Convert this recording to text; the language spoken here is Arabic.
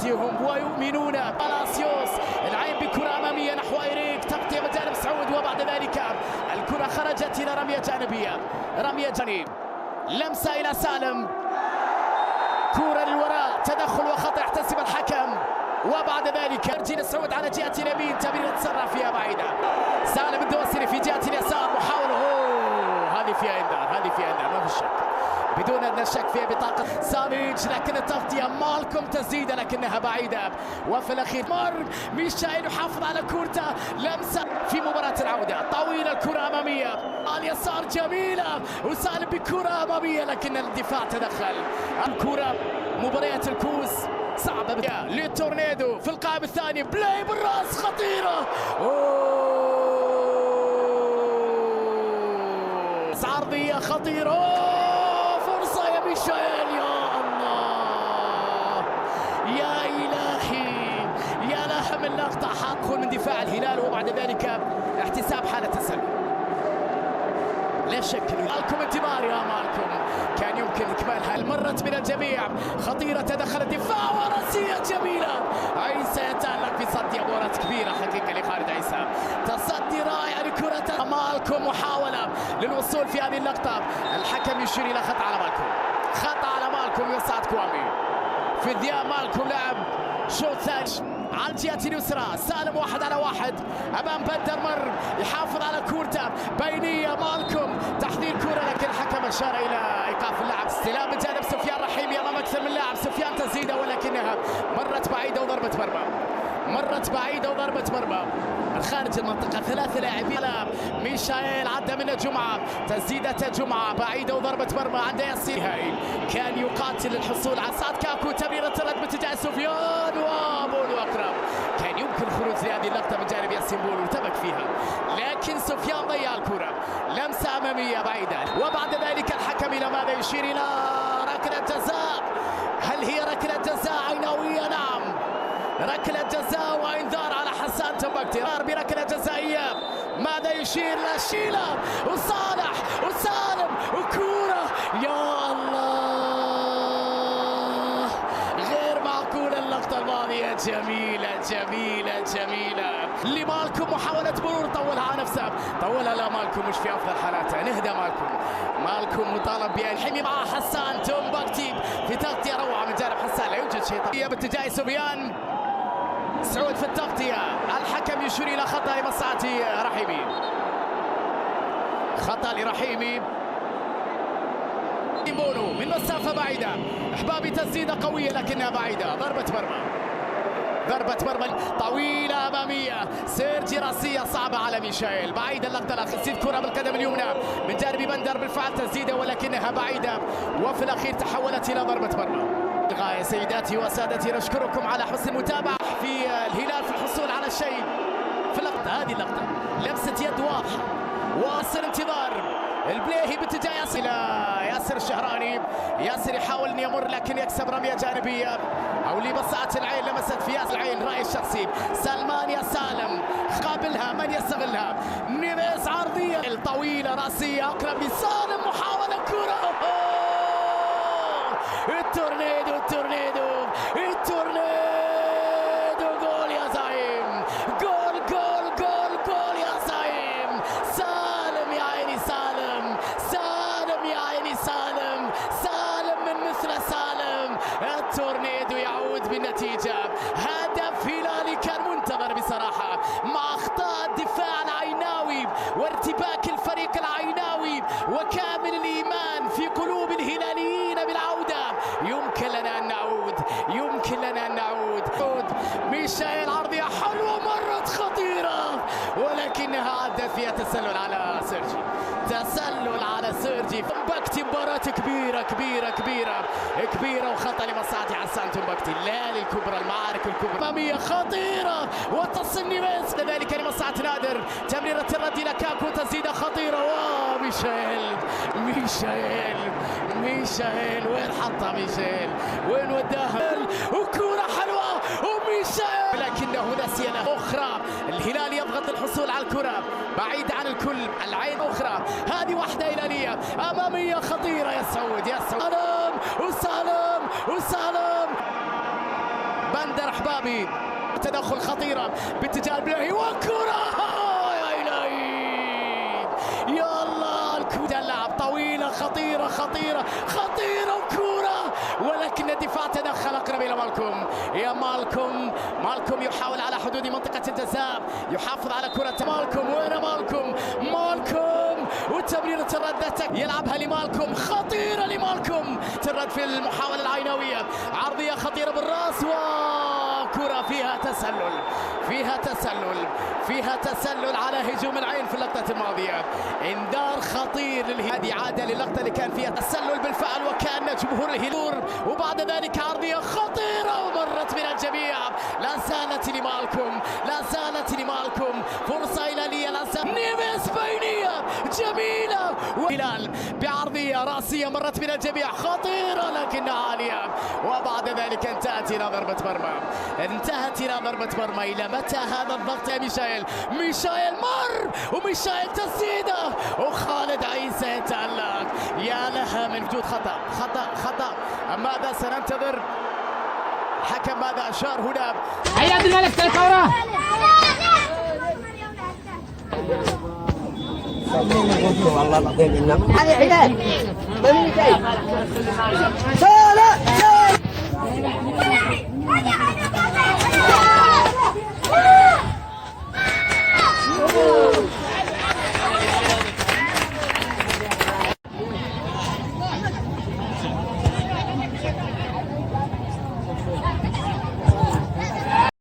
تغطيهم ويؤمنون. بالاسيوس العين بكرة أمامية نحو إيريك، تغطية من جانب سعود، وبعد ذلك الكرة خرجت إلى رمية جانبية، رمية جانب، لمسة إلى سالم، كرة للوراء، تدخل وخطأ يحتسب الحكم، وبعد ذلك يرجي لسعود على جهة اليمين، تمريرة تسرع فيها بعيدة، سالم الدوسري في جهة اليسار، محاولة هذه فيها انذار، هذه فيها انذار ما في شك، بدون ادنى شك فيها بطاقة سافيتش، لكن التغطية مالكم تسديدة لكنها بعيدة، وفي الأخير مر ميشايل يحافظ على كورته، لمسة في مباراة العودة، طويلة الكرة أمامية على اليسار جميلة، وسالم بكرة أمامية لكن الدفاع تدخل. الكرة مباريات الكوس صعبة للتورنيدو في القائم الثاني، بلاي بالراس خطيرة، عرضية خطيرة، فرصة يا ميشايل، يا الله يا إلهي، يا لها من لقطة حقه من دفاع الهلال، وبعد ذلك احتساب حالة تسلل. لا شك مالكم انتظار يا مالكم، كان يمكن إكمالها، مرت من الجميع، خطيرة، تدخل الدفاع وراسية جميلة، عيسى يتألق في صد مباراة كبيرة حقيقة لخالد عيسى، تصدي رائع لكرة مالكم، محاولة للوصول في هذه اللقطة، الحكم يشير إلى خطأ على مالكم، خطأ على مالكم يسعد كوامي، في الذهاب مالكم لعب شوط ثاني على الجهة اليسرى، سالم 1 على 1 امام بندر، مر يحافظ على كورته، بينية مالكم، تحضير كرة لكن الحكم اشار الى ايقاف اللعب، استلام من جانب سفيان رحيمي امام اكثر من لاعب، سفيان تسديده ولكنها مرت بعيدة وضربة مرمى، مرت بعيدة وضربة مرمى خارج المنطقة، 3 لاعبين، ميشايل عدى منه جمعة، تسديدة جمعة بعيدة وضربة مرمى عند ياسين، كان يقاتل الحصول على سعد كاكو، تمريرة الرد باتجاه سفيان وبولو أقرب، كان يمكن الخروج لهذه اللقطة من جانب ياسين بولو وارتبك فيها، لكن سفيان ضيع الكرة، لمسة أمامية بعيدة، وبعد ذلك الحكم إلى ماذا يشير؟ إلى ركلة جزاء، هل هي ركلة جزاء عيناوية؟ نعم، ركلة جزاء وانذار على حسان تنبكتي، بركلة جزائية، ماذا يشير؟ لا شيلة وصالح وسالم وكورة، يا الله غير معقولة اللقطة الماضية، جميلة جميلة جميلة لمالكم، محاولة مرور طولها على نفسه، طولها لا مالكم مش في أفضل حالاته، نهدى مالكم مطالب بأن يحمي مع حسان تنبكتي في تغطية روعة من جانب حسان، لا يوجد شيء باتجاه سفيان، سعود في التغطية، الحكم يشير إلى خطأ لمصلحة رحيمي، خطأ لرحيمي، بونو من مسافة بعيدة، احبابي تسديدة قوية لكنها بعيدة، ضربة مرمى طويلة أمامية، سيرجي راسية صعبة على ميشايل، بعيدة اللقطة الأخيرة، تسديد كرة بالقدم اليمنى من جانب بندر، بالفعل تسديدة ولكنها بعيدة، وفي الأخير تحولت إلى ضربة مرمى. غاية سيداتي وسادتي، نشكركم على حسن المتابعة في الهلال في الحصول على شيء في اللقطة، هذه اللقطة لمسة يد واضحة، واصل انتظار البليهي باتجاه ياسر الشهراني، ياسر يحاول ان يمر لكن يكسب رمية جانبية، او لبصات العين، لمست في ياسر العين، رأي الشخصي، سلمان يا سالم قابلها، من يستغلها؟ نيفيز عرضية طويلة راسية، اقرب لسالم، محاولة كرة، التورنيدو جول يا زعيم، جول يا زعيم، سالم يا عيني، سالم يا عيني، سالم من مثل سالم، التورنيدو يعود بالنتيجة، هدف هلالي كان منتظر بصراحة، مع أخطاء الدفاع العيناوي وارتباك الفريق العيناوي وكامل الإيمان في قلوب الهلاليين بالعودة، يمكن لنا أن نعود، ميشايل عرضية حلوة مرت خطيرة ولكنها عدت فيها تسلل على سيرجي، تنبكتي مباراة كبيرة وخطأ لمصلحة حسان تنبكتي، لا للكبرى، المعارك الكبرى أمامية خطيرة، وتصل نيفيز كذلك لمصلحة نادر، تمريرة الرد إلى كاكو، تسديدة خطيرة، ميشايل وين حطها ميشايل؟ وين وداها؟ وكرة حلوة وميشايل، لكنه نسي أخرى، الهلال يضغط الحصول على الكرة بعيد عن الكل، العين أخرى، هذه واحدة هلالية أمامية خطيرة، يا سعود، سالم بندر احبابي، تدخل خطيره باتجاه البلاهي وكره يا الهي يا الله. الكره اللعب طويله خطيره خطيره خطيره وكره، ولكن الدفاع تدخل اقرب الى مالكوم. يا مالكوم، مالكوم يحاول على حدود منطقه الجزاء، يحافظ على كره مالكوم. وين مالكوم؟ مالكوم وتمريره الرد يلعبها لمالكوم، خطيره لمالكوم، ترد في المحاوله العينويه، عرضيه خطيره بالراس وكره فيها تسلل، فيها تسلل، فيها تسلل على هجوم العين في اللقطه الماضيه. انذار خطير هذه عاده للقطه اللي كان فيها تسلل بالفعل، وكان جمهور الهلال. وبعد ذلك عرضيه خطيره ومرت من الجميع، لا زالت لمالكوم، لا زالت لمالكوم، فرصه الى لا زالت نيفيس بينيه جميله، وهلال بعرضيه راسيه مرت من الجميع خطيره لكنها عاليه. وبعد ذلك انتهت الى ضربه مرمى، انتهت الى ضربه مرمى. الى متى هذا الضغط يا ميشايل؟ ميشايل مر وميشايل تسديده وخالد عيسى يتألق. يا لها من وجود خطأ خطأ خطأ. ماذا سننتظر؟ حكم ماذا أشار هنا؟ هيا عبد الملك تلك والله العظيم انه هذه علاج من جاي لا